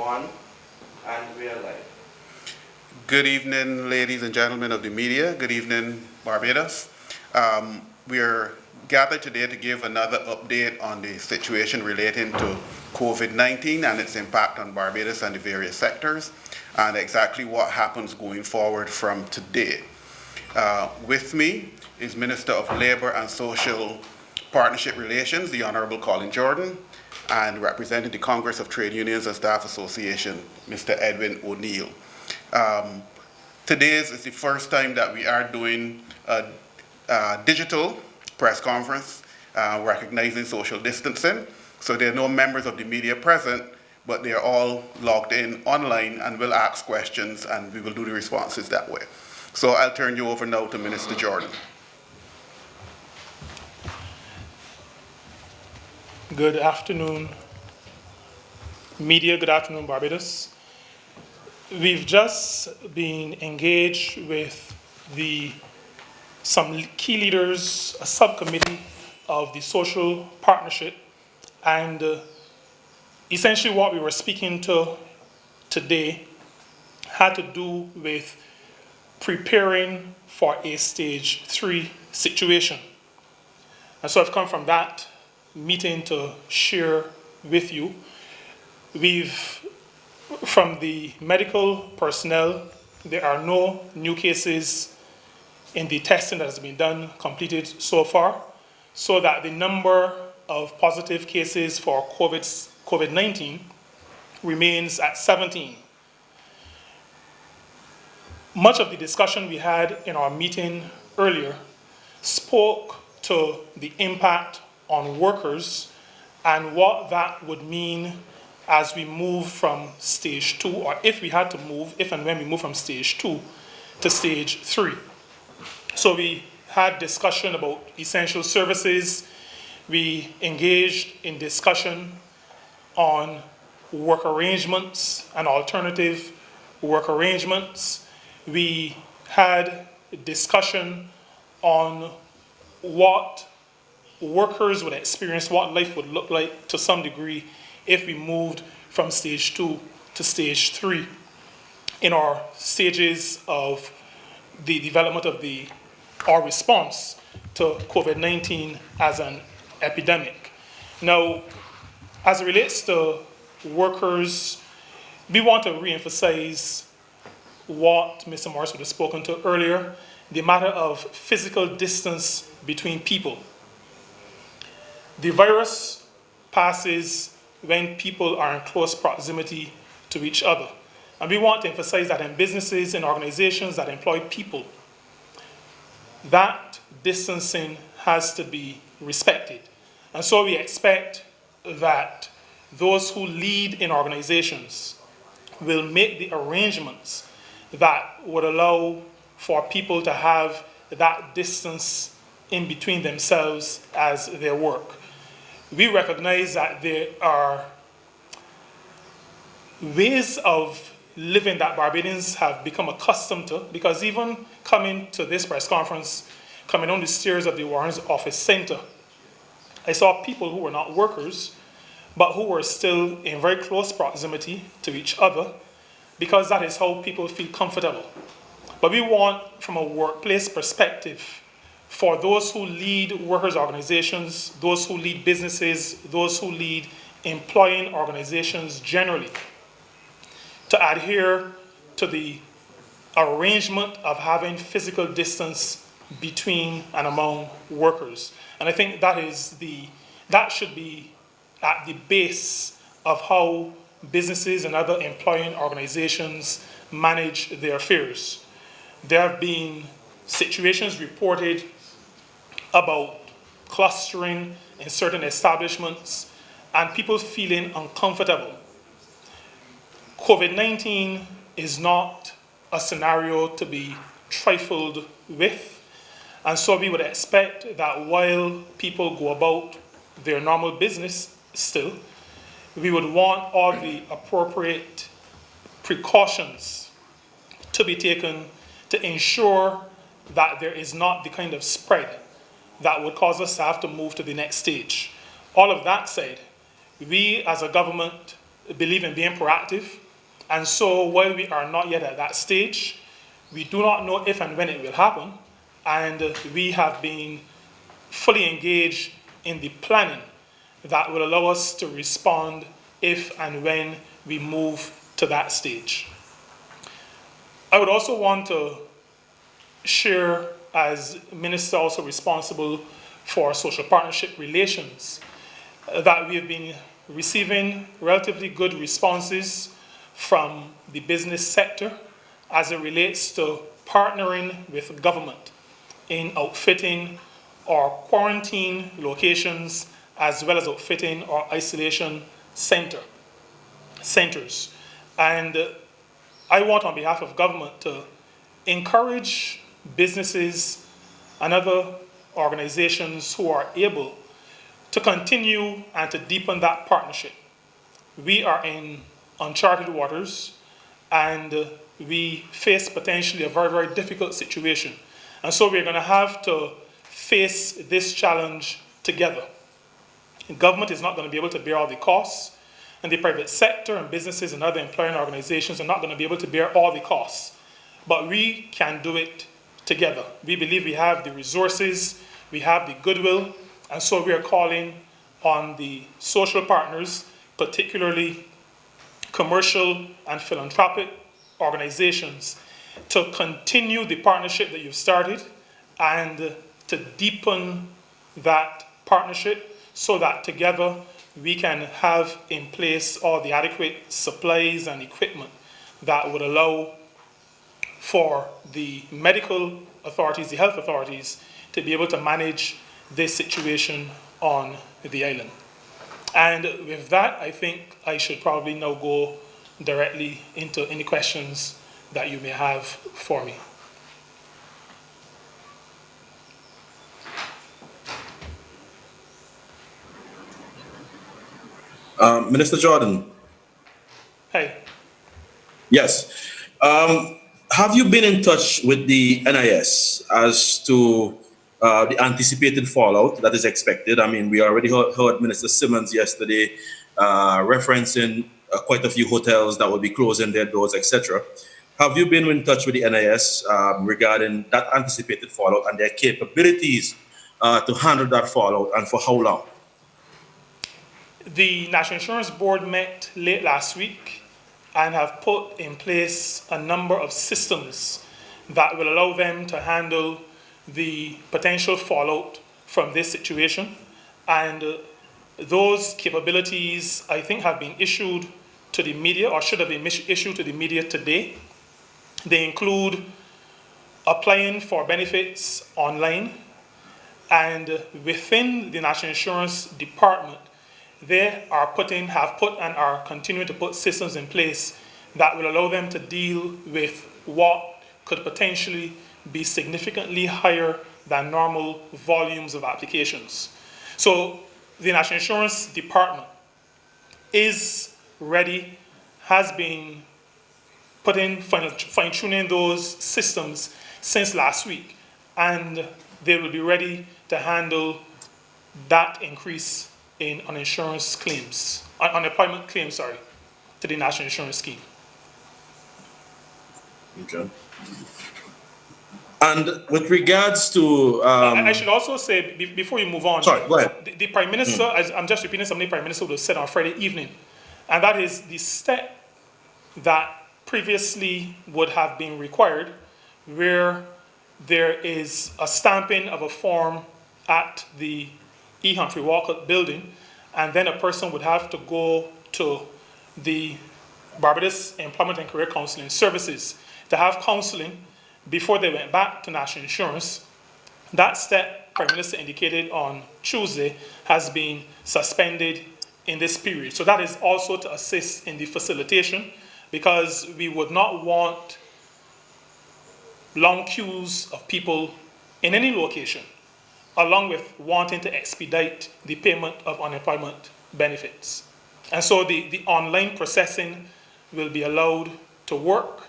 one, and we are live. Good evening, ladies and gentlemen of the media. Good evening, Barbados. We are gathered today to give another update on the situation relating to COVID-19 and its impact on Barbados and the various sectors, and exactly what happens going forward from today. With me is Minister of Labour and Social Partnership Relations, the Honourable Colin Jordan, and representing the Congress of Trade Unions and Staff Association, Mr. Edwin O'Neill. Today is the first time that we are doing a digital press conference recognizing social distancing. So there are no members of the media present, but they are all logged in online and will ask questions, and we will do the responses that way. So I'll turn you over now to Minister Jordan. Good afternoon, media. Good afternoon, Barbados. We've just been engaged with some key leaders, a subcommittee of the social partnership, and essentially what we were speaking to today had to do with preparing for a stage 3 situation. And so I've come from that meeting to share with you. From the medical personnel, there are no new cases in the testing that has been done, completed so far, so that the number of positive cases for COVID-19 remains at 17. Much of the discussion we had in our meeting earlier spoke to the impact on workers and what that would mean as we move from stage 2, or if we had to move, if and when we move from stage 2 to stage 3. So we had discussion about essential services. We engaged in discussion on work arrangements and alternative work arrangements. We had discussion on what workers would experience, what life would look like to some degree if we moved from stage 2 to stage 3 in our stages of the development of our response to COVID-19 as an epidemic. Now, as it relates to workers, we want to reemphasize what Mr. Morris would have spoken to earlier, the matter of physical distance between people. The virus passes when people are in close proximity to each other. And we want to emphasize that in businesses and organizations that employ people, that distancing has to be respected. And so we expect that those who lead in organizations will make the arrangements that would allow for people to have that distance in between themselves as they work. We recognize that there are ways of living that Barbadians have become accustomed to, because even coming to this press conference, coming on the stairs of the Warren's office center, I saw people who were not workers, but who were still in very close proximity to each other, because that is how people feel comfortable. But we want, from a workplace perspective, for those who lead workers' organizations, those who lead businesses, those who lead employing organizations generally, to adhere to the arrangement of having physical distance between and among workers. And I think that should be at the base of how businesses and other employing organizations manage their affairs. There have been situations reported about clustering in certain establishments and people feeling uncomfortable. COVID-19 is not a scenario to be trifled with, and so we would expect that while people go about their normal business still, we would want all the appropriate precautions to be taken to ensure that there is not the kind of spread that would cause us to have to move to the next stage. All of that said, we as a government believe in being proactive. And so while we are not yet at that stage, we do not know if and when it will happen. And we have been fully engaged in the planning that will allow us to respond if and when we move to that stage. I would also want to share, as Minister also responsible for social partnership relations, that we have been receiving relatively good responses from the business sector as it relates to partnering with government in outfitting our quarantine locations as well as outfitting our isolation centers. And I want, on behalf of government, to encourage businesses and other organizations who are able to continue and to deepen that partnership. We are in uncharted waters, and we face potentially a very, very difficult situation. And so we're going to have to face this challenge together. Government is not going to be able to bear all the costs, and the private sector and businesses and other employing organizations are not going to be able to bear all the costs. But we can do it together. We believe we have the resources, we have the goodwill, and so we are calling on the social partners, particularly commercial and philanthropic organizations, to continue the partnership that you've started and to deepen that partnership so that together we can have in place all the adequate supplies and equipment that would allow for the medical authorities, the health authorities, to be able to manage this situation on the island. And with that, I think I should probably now go directly into any questions that you may have for me. Minister Jordan. Hey. Yes. Have you been in touch with the NIS as to the anticipated fallout that is expected? I mean, we already heard Minister Simmons yesterday referencing quite a few hotels that will be closing their doors, etc. Have you been in touch with the NIS regarding that anticipated fallout and their capabilities to handle that fallout, and for how long? The National Insurance Board met late last week and have put in place a number of systems that will allow them to handle the potential fallout from this situation. And those capabilities, I think, have been issued to the media, or should have been issued to the media today. They include applying for benefits online, and within the National Insurance Department, they have put and are continuing to put systems in place that will allow them to deal with what could potentially be significantly higher than normal volumes of applications. So the National Insurance Department is ready, has been fine-tuning those systems since last week, and they will be ready to handle that increase in unemployment claims, to the National Insurance Scheme. Okay. And with regards to... I should also say, before you move on, sorry, go ahead. The Prime Minister, I'm just repeating something the Prime Minister would have said on Friday evening, and that is the step that previously would have been required, where there is a stamping of a form at the E. Humphrey Walcott building, and then a person would have to go to the Barbados Employment and Career Counseling Services to have counseling before they went back to National Insurance. That step, Prime Minister indicated on Tuesday, has been suspended in this period. So that is also to assist in the facilitation, because we would not want long queues of people in any location, along with wanting to expedite the payment of unemployment benefits. And so the online processing will be allowed to work,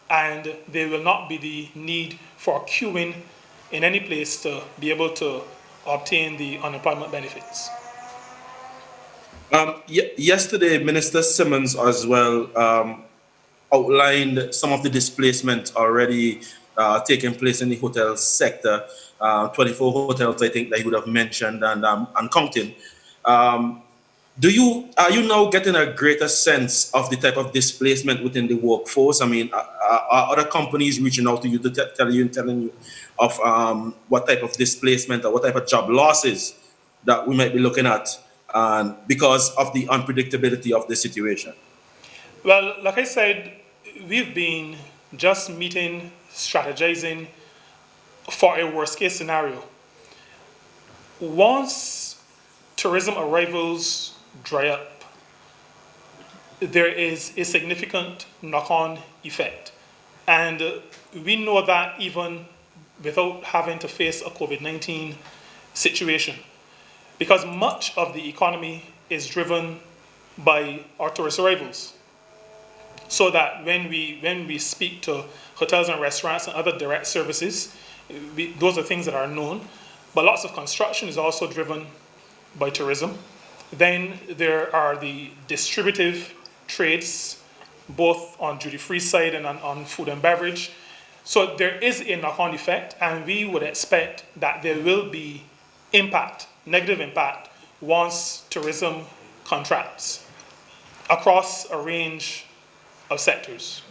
and there will not be the need for queuing in any place to be able to obtain the unemployment benefits. Yesterday, Minister Simmons as well outlined some of the displacement already taking place in the hotel sector. 24 hotels, I think, that he would have mentioned, and counting. Um, are you now getting a greater sense of the type of displacement within the workforce? I mean, are other companies reaching out to you to telling you of what type of displacement or what type of job losses that we might be looking at because of the unpredictability of the situation? Well, like I said, we've been just meeting, strategizing for a worst case scenario. Once tourism arrivals dry up, there is a significant knock on effect. And we know that even without having to face a COVID 19 situation, because much of the economy is driven by our tourist arrivals. So that when we speak to hotels and restaurants and other direct services, those are things that are known. But lots of construction is also driven by tourism. Then there are the distributive trades, both on duty-free side and on food and beverage. So there is a knock-on effect, and we would expect that there will be impact, negative impact, once tourism contracts across a range of sectors.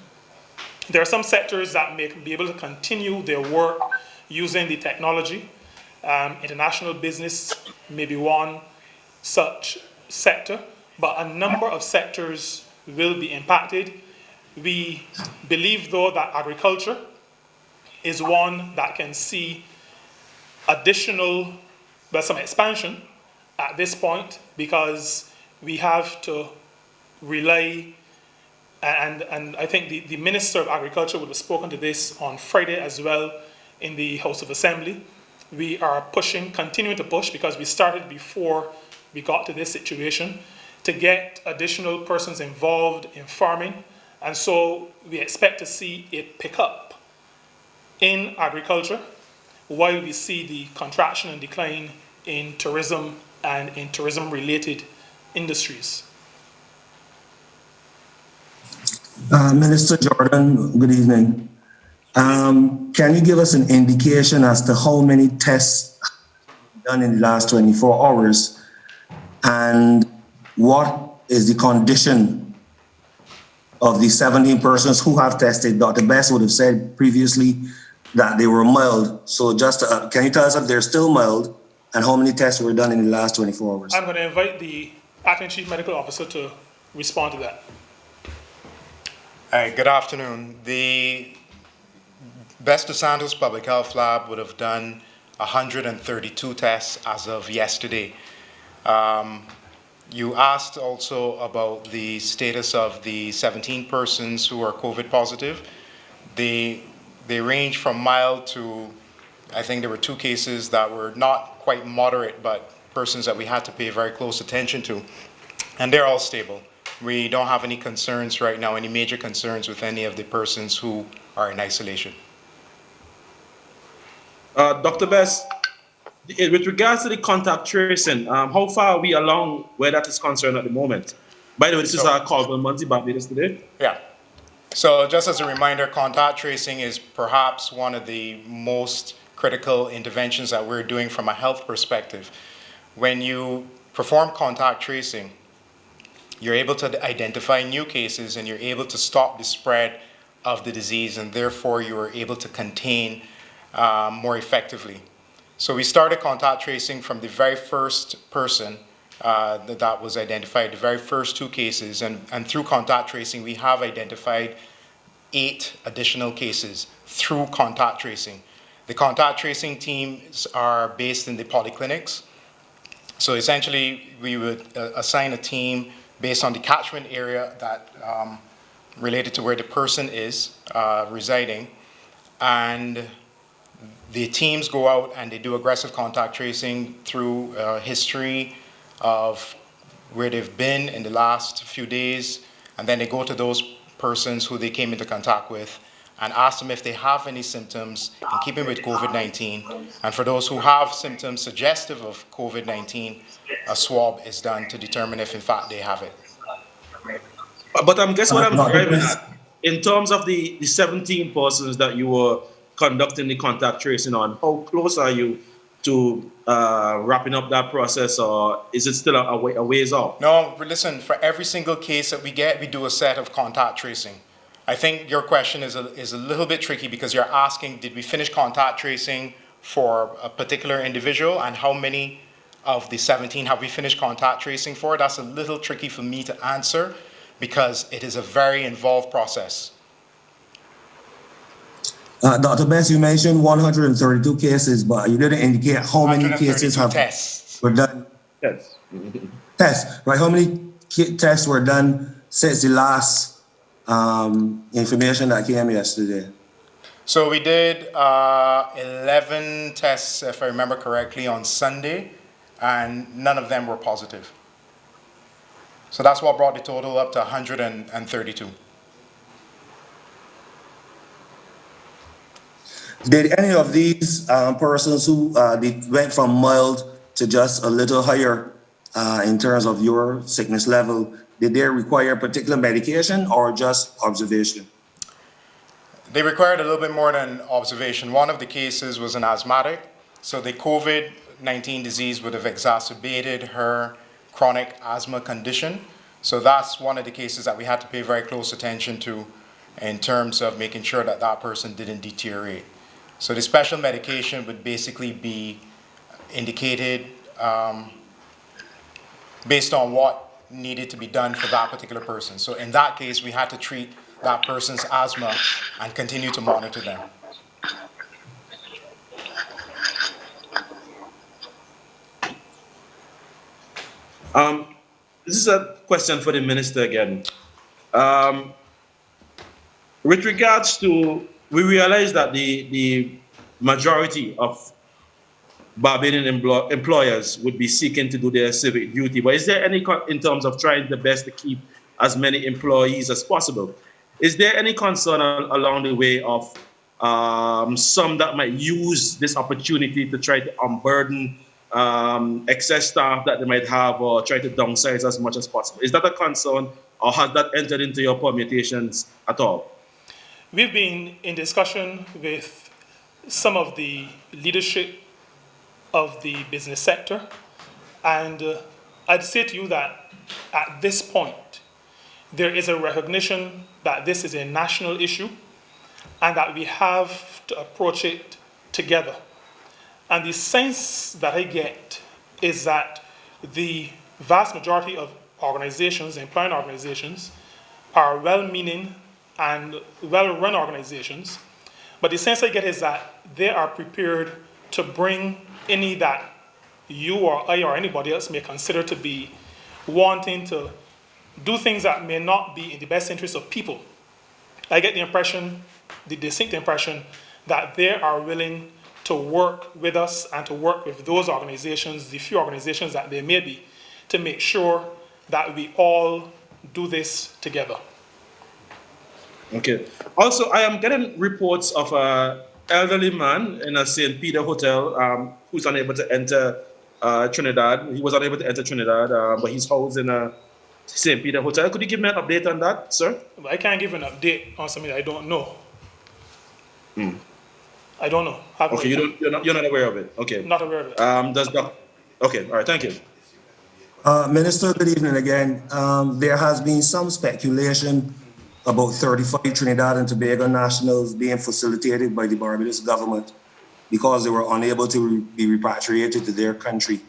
There are some sectors that may be able to continue their work using the technology. International business may be one such sector, but a number of sectors will be impacted. We believe, though, that agriculture is one that can see some expansion at this point, because we have to rely, and I think the Minister of Agriculture would have spoken to this on Friday as well in the House of Assembly. We are continuing to push, because we started before we got to this situation, to get additional persons involved in farming. And so we expect to see a pickup in agriculture, while we see the contraction and decline in tourism and in tourism-related industries. Minister Jordan, good evening. Can you give us an indication as to how many tests done in the last 24 hours, and what is the condition of the 17 persons who have tested? Dr. Best would have said previously that they were mild. So just can you tell us if they're still mild, and how many tests were done in the last 24 hours? I'm going to invite the Acting Chief Medical Officer to respond to that. Hi, good afternoon. The Best DeSantis Public Health Lab would have done 132 tests as of yesterday. You asked also about the status of the 17 persons who are COVID positive. They range from mild to, I think there were 2 cases that were not quite moderate, but persons that we had to pay very close attention to. And they're all stable. We don't have any concerns right now, any major concerns with any of the persons who are in isolation. Dr. Best, with regards to the contact tracing, how far are we along where that is concerned at the moment? By the way, this is our Colin Monty Barbados today. Yeah. So just as a reminder, contact tracing is perhaps one of the most critical interventions that we're doing from a health perspective. When you perform contact tracing, you're able to identify new cases, and you're able to stop the spread of the disease, and therefore you are able to contain more effectively. So we started contact tracing from the very first person that was identified, the very first 2 cases, and through contact tracing we have identified 8 additional cases through contact tracing. The contact tracing teams are based in the polyclinics. So essentially we would assign a team based on the catchment area that related to where the person is residing, and the teams go out and they do aggressive contact tracing through history of where they've been in the last few days, and then they go to those persons who they came into contact with, and ask them if they have any symptoms in keeping with COVID-19. And for those who have symptoms suggestive of COVID-19, a swab is done to determine if in fact they have it. But guess what I'm Dr. driving Bliss, at? In terms of the 17 persons that you were conducting the contact tracing on, how close are you to wrapping up that process, or is it still a ways off? No, but listen, for every single case that we get, we do a set of contact tracing. I think your question is a little bit tricky because you're asking, did we finish contact tracing for a particular individual, and how many of the 17 have we finished contact tracing for? That's a little tricky for me to answer because it is a very involved process. Dr. Best, you mentioned 132 cases, but you didn't indicate how many cases 132 tests. were done. Yes. Tests, right? How many tests were done since the last information that came yesterday? So we did 11 tests, if I remember correctly, on Sunday, and none of them were positive. So that's what brought the total up to 132. Did any of these persons who went from mild to just a little higher in terms of your sickness level, did they require particular medication or just observation? They required a little bit more than observation. One of the cases was an asthmatic, so the COVID-19 disease would have exacerbated her chronic asthma condition. So that's one of the cases that we had to pay very close attention to in terms of making sure that that person didn't deteriorate. So the special medication would basically be indicated based on what needed to be done for that particular person. So in that case, we had to treat that person's asthma and continue to monitor them. This is a question for the minister again. With regards to, we realize that the majority of Barbadian employers would be seeking to do their civic duty, but is there any, in terms of trying the best to keep as many employees as possible, is there any concern along the way of some that might use this opportunity to try to unburden excess staff that they might have, or try to downsize as much as possible? Is that a concern, or has that entered into your permutations at all? We've been in discussion with some of the leadership of the business sector, and I'd say to you that at this point, there is a recognition that this is a national issue and that we have to approach it together. And the sense that I get is that the vast majority of organizations, employing organizations, are well-meaning and well-run organizations, but the sense I get is that they are prepared to bring any that you or I or anybody else may consider to be wanting to do things that may not be in the best interest of people. I get the impression, the distinct impression, that they are willing to work with us and to work with those organizations, the few organizations that they may be, to make sure that we all do this together. Okay. Also, I am getting reports of an elderly man in a St. Peter hotel who's unable to enter Trinidad. He was unable to enter Trinidad, but he's housed in a St. Peter hotel. Could you give me an update on that, sir? I can't give an update on something I don't know. I don't know. Okay, you're not aware of it. Okay. Not aware of it. Okay, all right, thank you. Minister, good evening again. There has been some speculation about 35 Trinidad and Tobago nationals being facilitated by the Barbados government because they were unable to be repatriated to their country.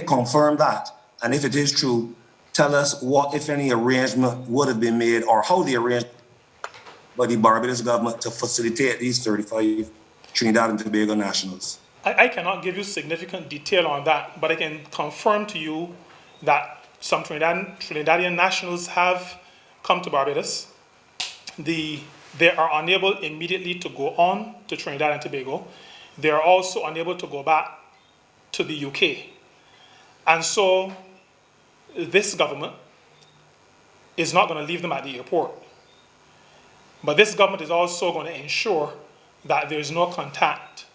Confirm that. And if it is true, tell us what, if any, arrangement would have been made or how the arrangement by the Barbados government to facilitate these 35 Trinidad and Tobago nationals. I cannot give you significant detail on that, but I can confirm to you that some Trinidadian nationals have come to Barbados. They are unable immediately to go on to Trinidad and Tobago. They are also unable to go back to the UK. And so this government is not going to leave them at the airport. But this government is also going to ensure that there is no contact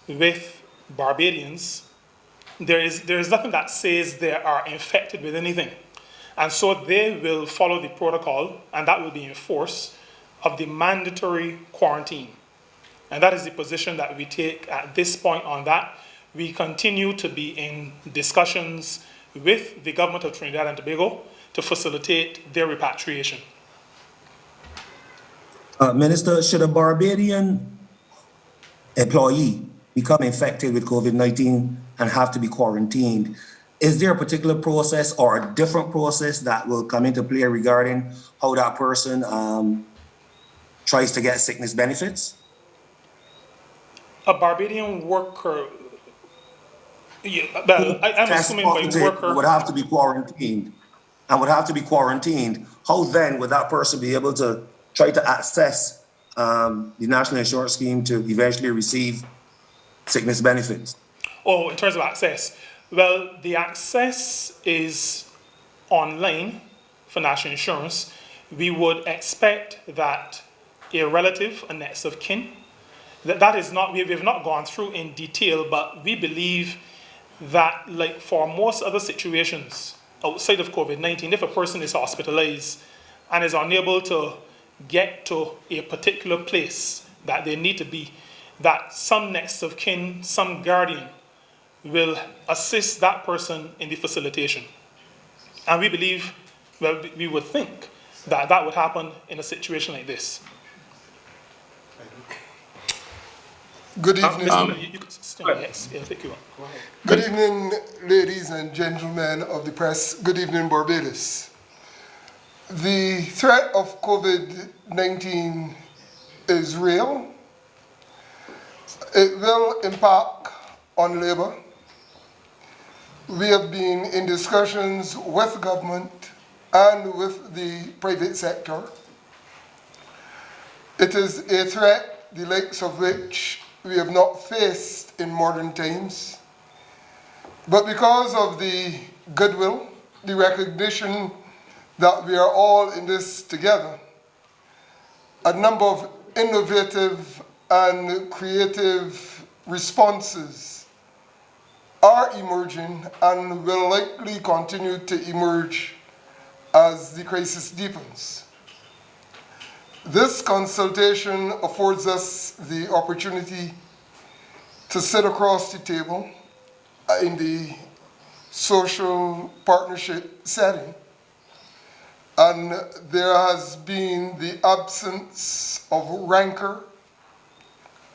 with Barbadians. There is nothing that says they are infected with anything. And so they will follow the protocol, and that will be enforced, of the mandatory quarantine. And that is the position that we take at this point on that. We continue to be in discussions with the government of Trinidad and Tobago to facilitate their repatriation. Minister, should a Barbadian employee become infected with COVID-19 and have to be quarantined, is there a particular process or a different process that will come into play regarding how that person tries to get sickness benefits? A Barbadian worker, I'm assuming by worker, would have to be quarantined and would have to be quarantined. How then would that person be able to try to access the National Insurance Scheme to eventually receive sickness benefits? Oh, in terms of access. Well, the access is online for national insurance. We would expect that a relative, a next of kin, that is not, we've not gone through in detail, but we believe that, like for most other situations outside of COVID-19, if a person is hospitalized and is unable to get to a particular place that they need to be, that some next of kin, some guardian will assist that person in the facilitation. And we believe, well, we would think that that would happen in a situation like this. Good evening. You could stay next. Yeah, thank you. Go ahead. Good evening, ladies and gentlemen of the press. Good evening, Barbados. The threat of COVID-19 is real. It will impact on labor. We have been in discussions with government and with the private sector. It is a threat the likes of which we have not faced in modern times. But because of the goodwill, the recognition that we are all in this together, a number of innovative and creative responses are emerging and will likely continue to emerge as the crisis deepens. This consultation affords us the opportunity to sit across the table in the social partnership setting. And there has been the absence of rancor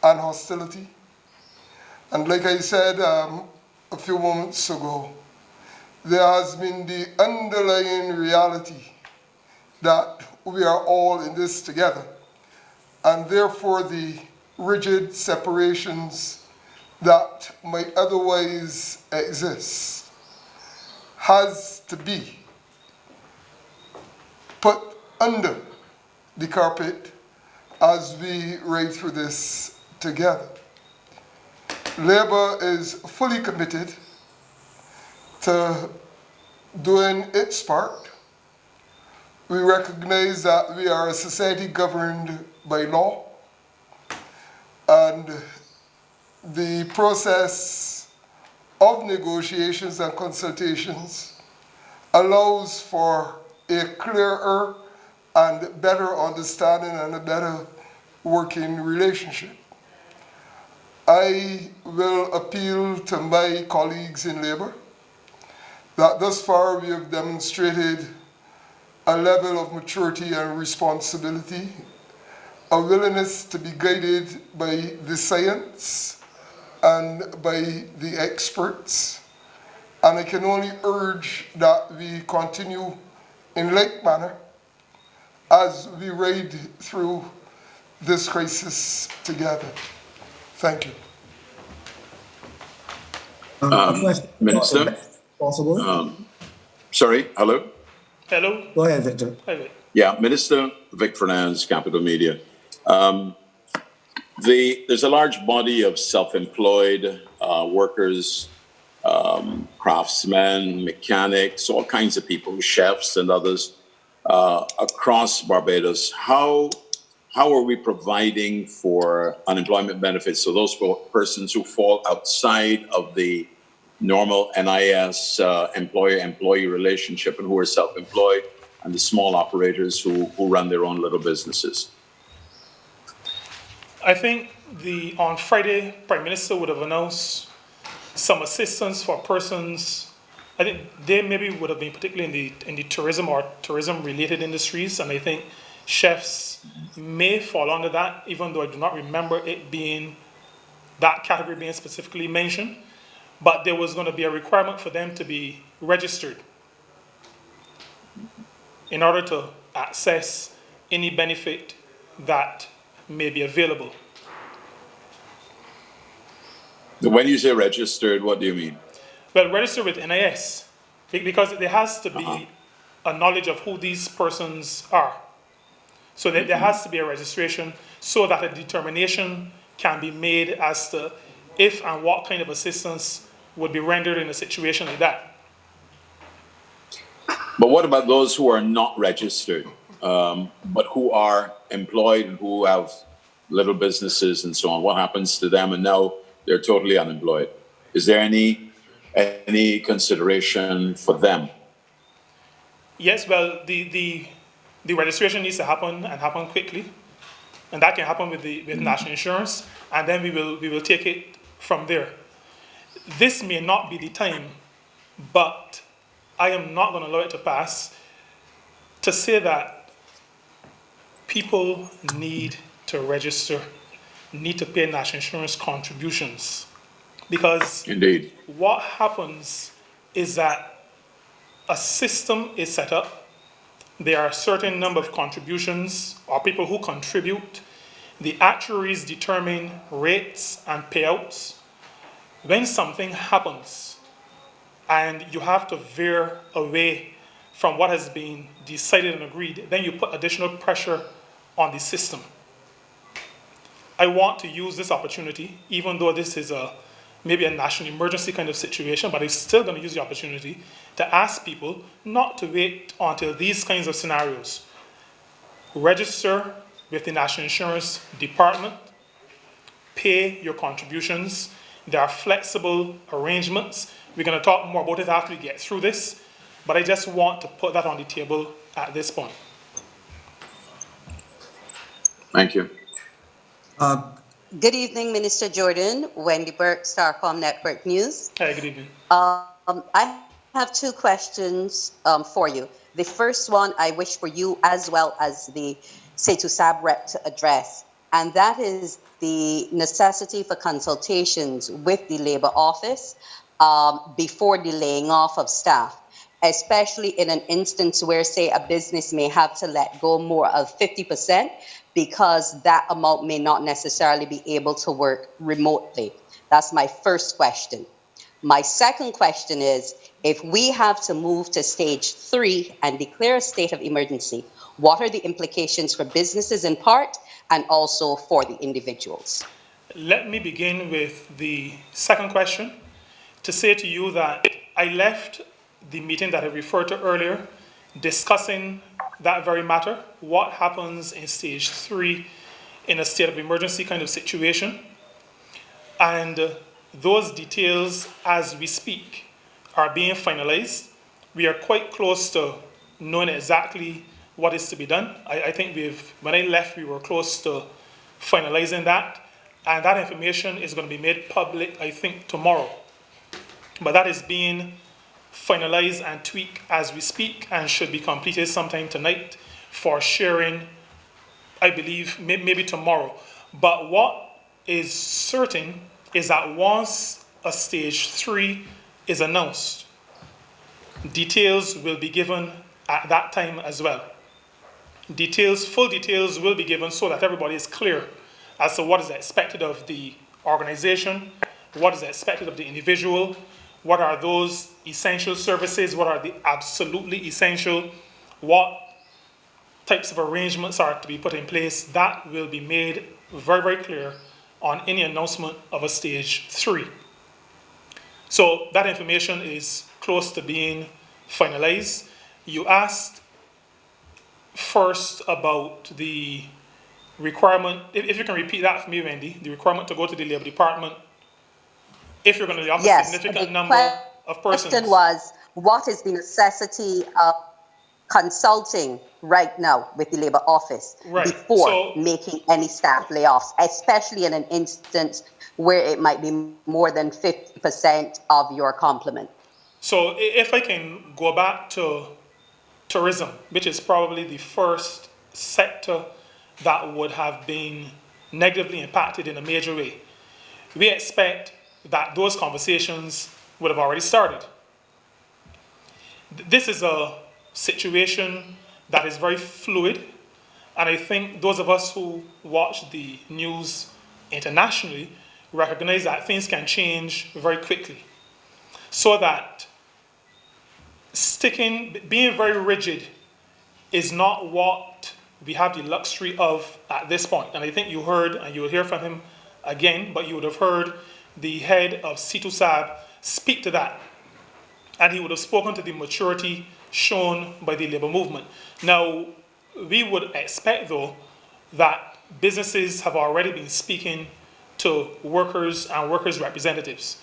and hostility. And like I said a few moments ago, there has been the underlying reality that we are all in this together. And therefore the rigid separations that might otherwise exist has to be put under the carpet as we ride through this together. Labour is fully committed to doing its part. We recognize that we are a society governed by law, and the process of negotiations and consultations allows for a clearer and better understanding and a better working relationship. I will appeal to my colleagues in Labour that thus far we have demonstrated a level of maturity and responsibility, a willingness to be guided by the science and by the experts. And I can only urge that we continue in like manner as we ride through this crisis together. Thank you. Minister? Possible? Sorry, hello? Hello? Go ahead, Victor. Hi, Vic. Yeah, Minister Vic Fernandez, Capital Media. There's a large body of self-employed workers, craftsmen, mechanics, all kinds of people, chefs and others across Barbados. How how are we providing for unemployment benefits? So those persons who fall outside of the normal NIS employer-employee relationship and who are self-employed, and the small operators who run their own little businesses. I think on Friday, Prime Minister would have announced some assistance for persons. I think they maybe would have been particularly in the tourism or tourism-related industries, and I think chefs may fall under that, even though I do not remember it being that category being specifically mentioned. But there was going to be a requirement for them to be registered in order to access any benefit that may be available. When you say registered, what do you mean? Well, register with NIS, because there has to be a knowledge of who these persons are. So there has to be a registration so that a determination can be made as to if and what kind of assistance would be rendered in a situation like that. But what about those who are not registered, but who are employed and who have little businesses and so on? What happens to them and now they're totally unemployed? Is there any consideration for them? Yes, well, the registration needs to happen and happen quickly, and that can happen with national insurance, and then we will take it from there. This may not be the time, but I am not going to allow it to pass to say that people need to register, need to pay national insurance contributions, because Indeed. what happens is that a system is set up. There are a certain number of contributions or people who contribute. The actuaries determine rates and payouts. When something happens and you have to veer away from what has been decided and agreed, then you put additional pressure on the system. I want to use this opportunity, even though this is maybe a national emergency kind of situation, but I'm still going to use the opportunity to ask people not to wait until these kinds of scenarios. Register with the National Insurance Department, pay your contributions. There are flexible arrangements. We're going to talk more about it after we get through this, but I just want to put that on the table at this point. Thank you. Good evening, Minister Jordan. Wendy Burke, Starcom Network News. Hi, good evening. I have two questions for you. The first one I wish for you as well as the SETU SAB rep to address, and that is the necessity for consultations with the Labour Office before the laying off of staff, especially in an instance where, say, a business may have to let go more of 50% because that amount may not necessarily be able to work remotely. That's my first question. My second question is, if we have to move to stage 3 and declare a state of emergency, what are the implications for businesses in part and also for the individuals? Let me begin with the second question to say to you that I left the meeting that I referred to earlier discussing that very matter, what happens in stage 3 in a state of emergency kind of situation. And those details, as we speak, are being finalized. We are quite close to knowing exactly what is to be done. I think when I left, we were close to finalizing that. And that information is going to be made public, I think, tomorrow. But that is being finalized and tweaked as we speak and should be completed sometime tonight for sharing, I believe, maybe tomorrow. But what is certain is that once a stage 3 is announced, details will be given at that time as well. Full details will be given so that everybody is clear as to what is expected of the organization, what is expected of the individual, what are those essential services, what are the absolutely essential, what types of arrangements are to be put in place. That will be made very, very clear on any announcement of a stage 3. So that information is close to being finalized. You asked first about the requirement, if you can repeat that for me, Wendy, the requirement to go to the Labour Department if you're going to lay off a Yes, significant the number of persons. question was, what is the necessity of consulting right now with the Labour Office Right. before So- making any staff layoffs, especially in an instance where it might be more than 50% of your complement? So if I can go back to tourism, which is probably the first sector that would have been negatively impacted in a major way, we expect that those conversations would have already started. This is a situation that is very fluid, and I think those of us who watch the news internationally recognize that things can change very quickly. So that being very rigid is not what we have the luxury of at this point. And I think you heard, and you will hear from him again, but you would have heard the head of C2SAB speak to that. And he would have spoken to the maturity shown by the labor movement. Now, we would expect, though, that businesses have already been speaking to workers and workers' representatives,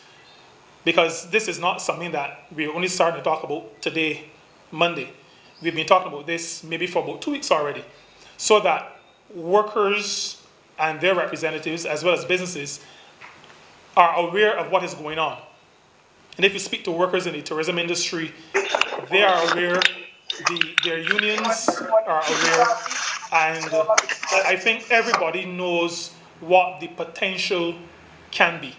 because this is not something that we're only starting to talk about today, Monday. We've been talking about this maybe for about 2 weeks already, so that workers and their representatives, as well as businesses, are aware of what is going on. And if you speak to workers in the tourism industry, they are aware, their unions are aware, and I think everybody knows what the potential can be.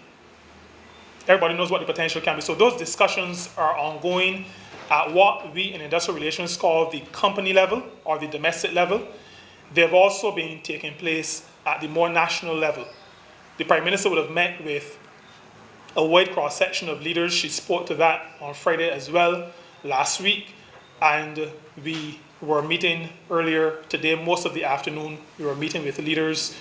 Everybody knows what the potential can be. So those discussions are ongoing at what we in industrial relations call the company level or the domestic level. They've also been taking place at the more national level. The Prime Minister would have met with a wide cross-section of leaders. She spoke to that on Friday as well, last week. And we were meeting earlier today, most of the afternoon, we were meeting with leaders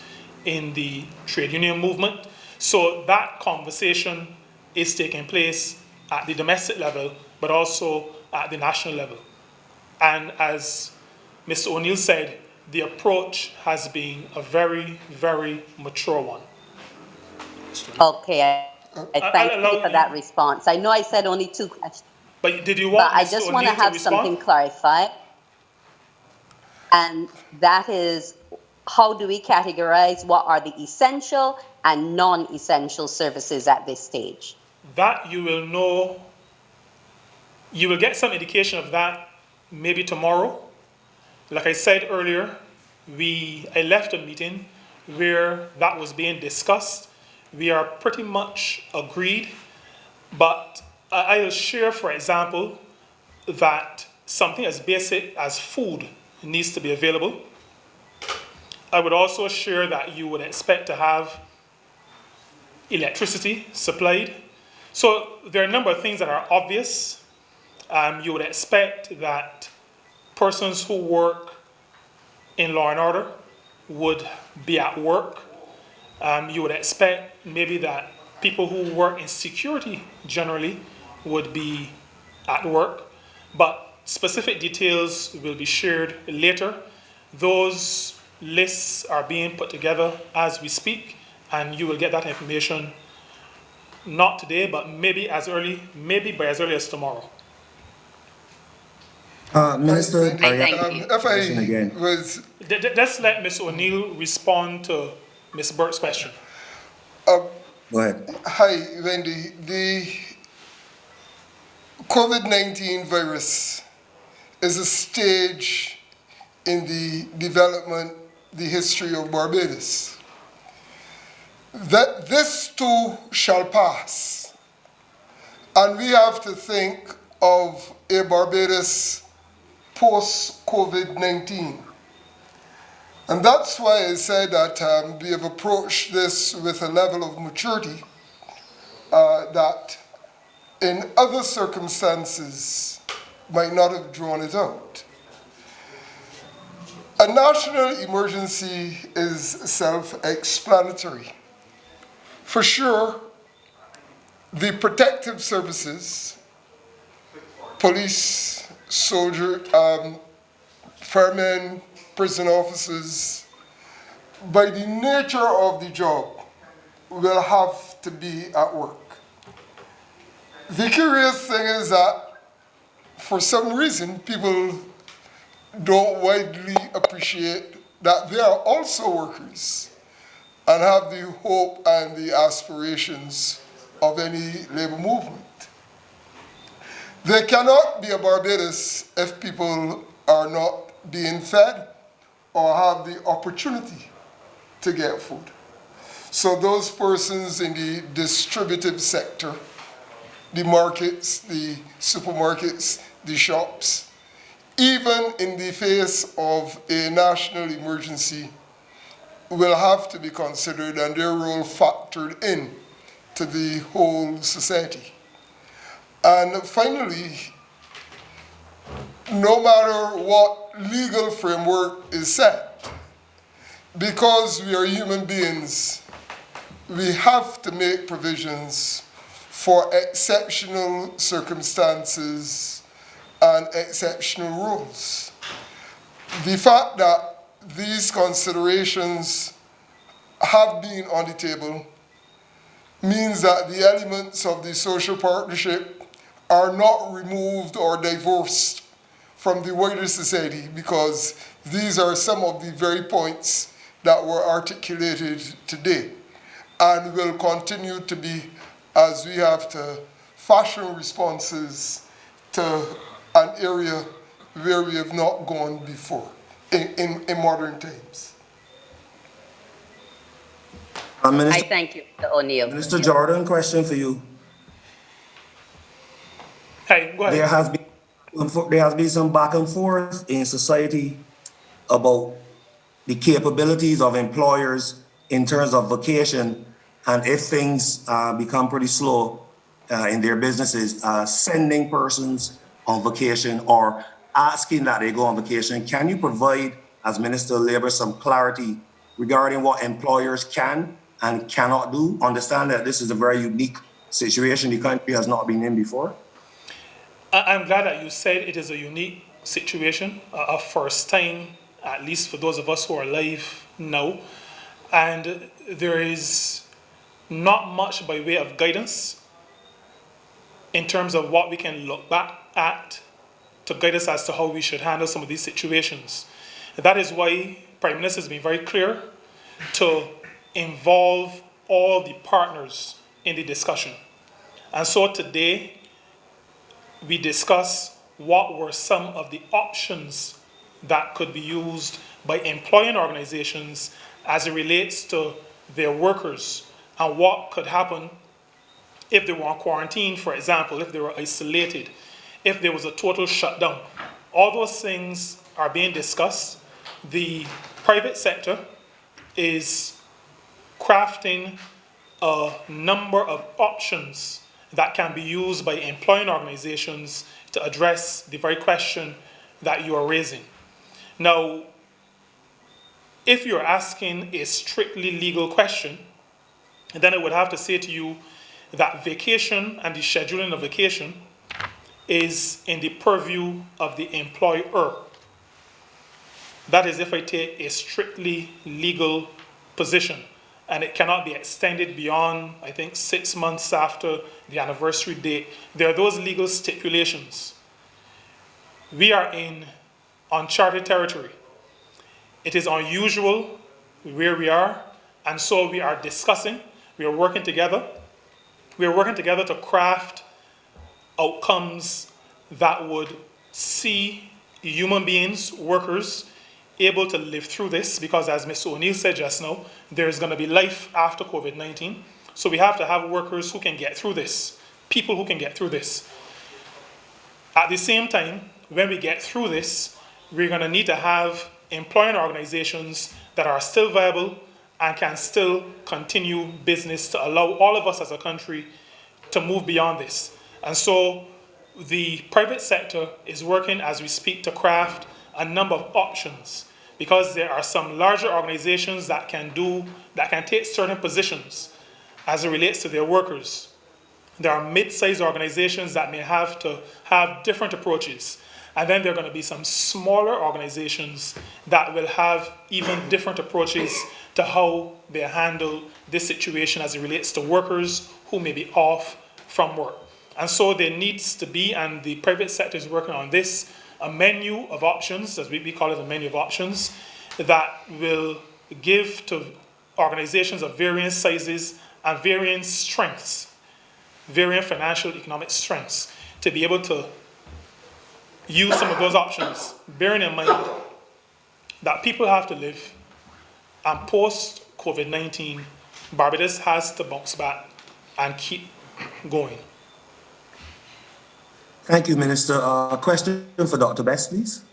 in the trade union movement. So that conversation is taking place at the domestic level, but also at the national level. And as Mr. O'Neill said, the approach has been a very, very mature one. Okay, I thank you for that response. I know I said only 2 questions, But did you but want I Mr. just want O'Neill to have respond? something clarified. And that is, how do we categorize what are the essential and non-essential services at this stage? That you will know, you will get some indication of that maybe tomorrow. Like I said earlier, I left a meeting where that was being discussed. We are pretty much agreed, but I'll share, for example, that something as basic as food needs to be available. I would also share that you would expect to have electricity supplied. So there are a number of things that are obvious. You would expect that persons who work in law and order would be at work. You would expect maybe that people who work in security generally would be at work, but specific details will be shared later. Those lists are being put together as we speak, and you will get that information not today, but maybe by as early as tomorrow. Minister, If I again. was, Let's let Ms. O'Neill respond to Ms. Burke's question. Go ahead. hi, Wendy, the COVID-19 virus is a stage in the development, the history of Barbados. That this too shall pass. And we have to think of a Barbados post-COVID-19. And that's why I said that we have approached this with a level of maturity that in other circumstances might not have drawn it out. A national emergency is self-explanatory. For sure, the protective services, police, soldier, firemen, prison officers, by the nature of the job, will have to be at work. The curious thing is that for some reason, people don't widely appreciate that they are also workers and have the hope and the aspirations of any labor movement. There cannot be a Barbados if people are not being fed or have the opportunity to get food. So those persons in the distributive sector, the markets, the supermarkets, the shops, even in the face of a national emergency, will have to be considered and their role factored in to the whole society. And finally, no matter what legal framework is set, because we are human beings, we have to make provisions for exceptional circumstances and exceptional rules. The fact that these considerations have been on the table means that the elements of the social partnership are not removed or divorced from the wider society, because these are some of the very points that were articulated today and will continue to be as we have to fashion responses to an area where we have not gone before in modern times. I Minister, thank you, Mr. O'Neill. Minister Jordan, question for you. Hey, go ahead. There has been some back and forth in society about the capabilities of employers in terms of vacation, and if things become pretty slow in their businesses, sending persons on vacation or asking that they go on vacation. Can you provide, as Minister of Labour, some clarity regarding what employers can and cannot do? Understand that this is a very unique situation the country has not been in before. I'm glad that you said it is a unique situation, a first time, at least for those of us who are alive now. And there is not much by way of guidance in terms of what we can look back at to guide us as to how we should handle some of these situations. That is why Prime Minister has been very clear to involve all the partners in the discussion. And so today, we discuss what were some of the options that could be used by employing organizations as it relates to their workers, and what could happen if they were on quarantine, for example, if they were isolated, if there was a total shutdown. All those things are being discussed. The private sector is crafting a number of options that can be used by employing organizations to address the very question that you are raising. Now, if you're asking a strictly legal question, then I would have to say to you that vacation and the scheduling of vacation is in the purview of the employer. That is if I take a strictly legal position, and it cannot be extended beyond, I think, 6 months after the anniversary date. There are those legal stipulations. We are in uncharted territory. It is unusual where we are, and so we are discussing, we are working together. We are working together to craft outcomes that would see human beings, workers, able to live through this, because as Mr. O'Neill said just now, there's going to be life after COVID-19. So we have to have workers who can get through this, people who can get through this. At the same time, when we get through this, we're going to need to have employing organizations that are still viable and can still continue business to allow all of us as a country to move beyond this. And so the private sector is working as we speak to craft a number of options, because there are some larger organizations that can take certain positions as it relates to their workers. There are mid-sized organizations that may have to have different approaches. And then there are going to be some smaller organizations that will have even different approaches to how they handle this situation as it relates to workers who may be off from work. And so there needs to be, and the private sector is working on this, a menu of options, as we call it a menu of options, that will give to organizations of varying sizes and varying strengths, varying financial, economic strengths, to be able to use some of those options, bearing in mind that people have to live, and post-COVID-19, Barbados has to bounce back and keep going. Thank you, Minister. Question for Dr. Best, please.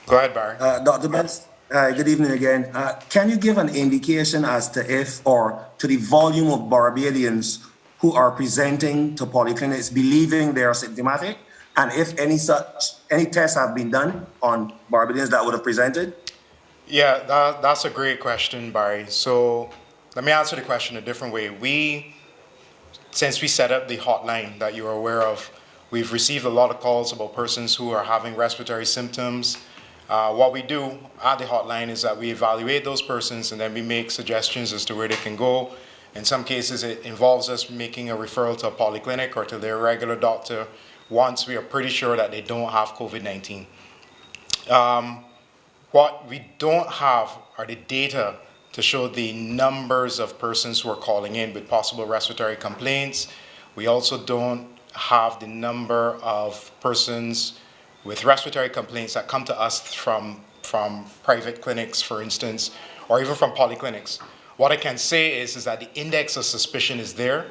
Go ahead, Barry. Dr. Best, good evening again. Can you give an indication as to if or to the volume of Barbadians who are presenting to polyclinics believing they are symptomatic, and if any tests have been done on Barbadians that would have presented? Yeah, that's a great question, Barry. So let me answer the question a different way. Since we set up the hotline that you are aware of, we've received a lot of calls about persons who are having respiratory symptoms. What we do at the hotline is that we evaluate those persons and then we make suggestions as to where they can go. In some cases, it involves us making a referral to a polyclinic or to their regular doctor once we are pretty sure that they don't have COVID-19. What we don't have are the data to show the numbers of persons who are calling in with possible respiratory complaints. We also don't have the number of persons with respiratory complaints that come to us from private clinics, for instance, or even from polyclinics. What I can say is that the index of suspicion is there,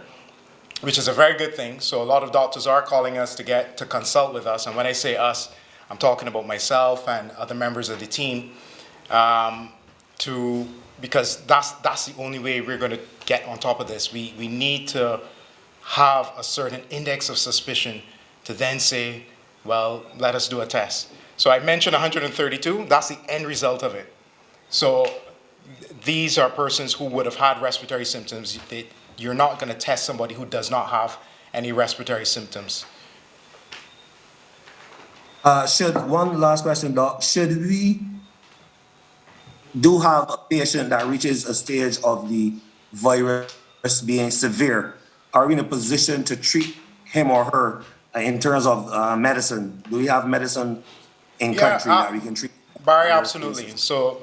which is a very good thing. So a lot of doctors are calling us to consult with us. And when I say us, I'm talking about myself and other members of the team, because that's the only way we're going to get on top of this. We need to have a certain index of suspicion to then say, well, let us do a test. So I mentioned 132, that's the end result of it. So these are persons who would have had respiratory symptoms. You're not going to test somebody who does not have any respiratory symptoms. One last question, Doc. Should we do have a patient that reaches a stage of the virus being severe, are we in a position to treat him or her in terms of medicine? Do we have medicine in country that we can treat? Barry, absolutely. So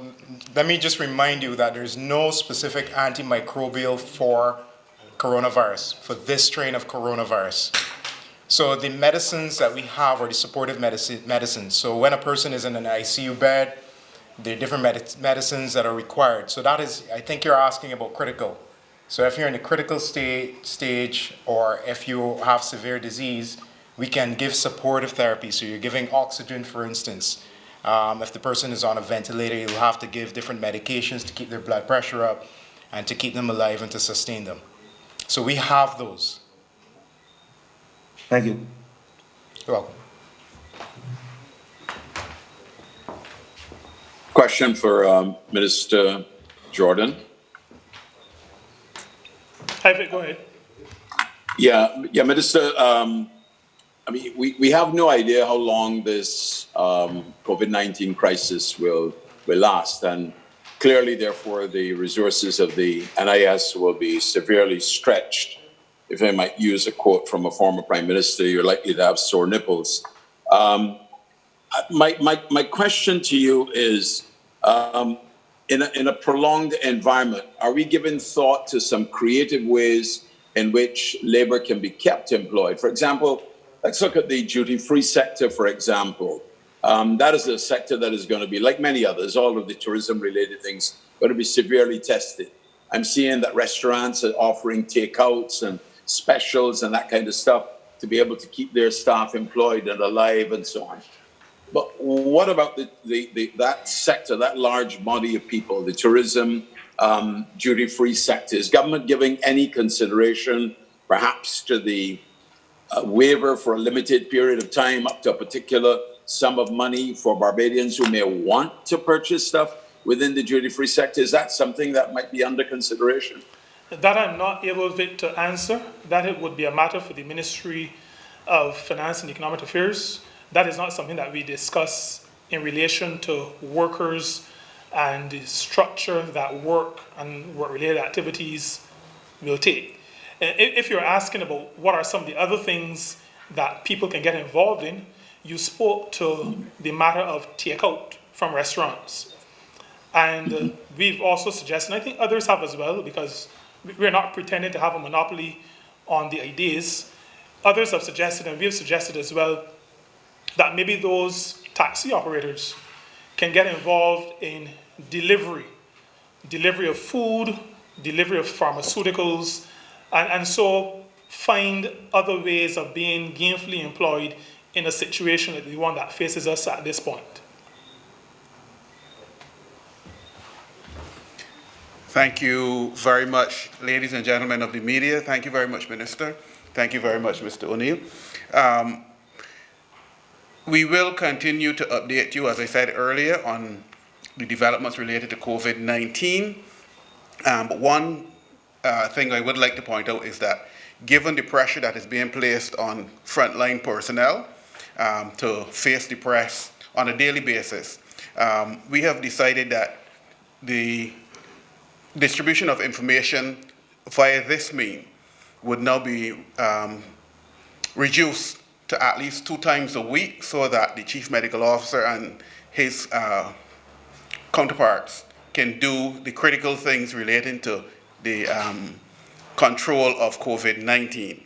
let me just remind you that there's no specific antimicrobial for coronavirus, for this strain of coronavirus. So the medicines that we have are the supportive medicines. So when a person is in an ICU bed, there are different medicines that are required. So that is, I think you're asking about critical. So if you're in a critical stage or if you have severe disease, we can give supportive therapy. So you're giving oxygen, for instance. If the person is on a ventilator, you'll have to give different medications to keep their blood pressure up and to keep them alive and to sustain them. So we have those. Thank you. You're welcome. Question for Minister Jordan. Hi, go ahead. Yeah, Minister. I mean, we have no idea how long this COVID-19 crisis will last, and clearly, therefore, the resources of the NIS will be severely stretched. If I might use a quote from a former prime minister, you're likely to have sore nipples. My question to you is, in a prolonged environment, are we giving thought to some creative ways in which labor can be kept employed? For example, let's look at the duty-free sector, for example. That is a sector that is going to be, like many others, all of the tourism-related things, going to be severely tested. I'm seeing that restaurants are offering takeouts and specials and that kind of stuff to be able to keep their staff employed and alive and so on. But what about that sector, that large body of people, the tourism, duty-free sector? Is government giving any consideration, perhaps, to the waiver for a limited period of time, up to a particular sum of money for Barbadians who may want to purchase stuff within the duty-free sector? Is that something that might be under consideration? That I'm not able to answer. That it would be a matter for the Ministry of Finance and Economic Affairs. That is not something that we discuss in relation to workers and the structure that work and work-related activities will take. If you're asking about what are some of the other things that people can get involved in, you spoke to the matter of takeout from restaurants. And we've also suggested, and I think others have as well, because we're not pretending to have a monopoly on the ideas. Others have suggested, and we've suggested as well, that maybe those taxi operators can get involved in delivery of food, delivery of pharmaceuticals, and so find other ways of being gainfully employed in a situation like the one that faces us at this point. Thank you very much, ladies and gentlemen of the media. Thank you very much, Minister. Thank you very much, Mr. O'Neill. We will continue to update you, as I said earlier, on the developments related to COVID-19. But one thing I would like to point out is that given the pressure that is being placed on frontline personnel to face the press on a daily basis, we have decided that the distribution of information via this means would now be reduced to at least 2 times a week, so that the Chief Medical Officer and his counterparts can do the critical things relating to the control of COVID-19.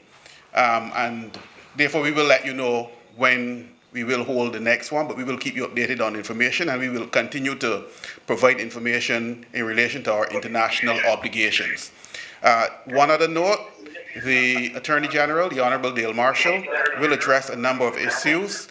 And therefore we will let you know when we will hold the next one, but we will keep you updated on information, and we will continue to provide information in relation to our international obligations. One other note, the Attorney General, the Honorable Dale Marshall, will address a number of issues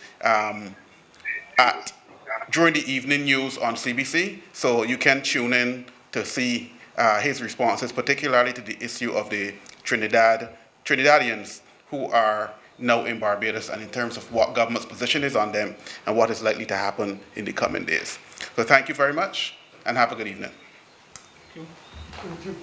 during the evening news on CBC, so you can tune in to see his responses, particularly to the issue of the Trinidadians who are now in Barbados, and in terms of what government's position is on them and what is likely to happen in the coming days. So thank you very much, and have a good evening. Thank you.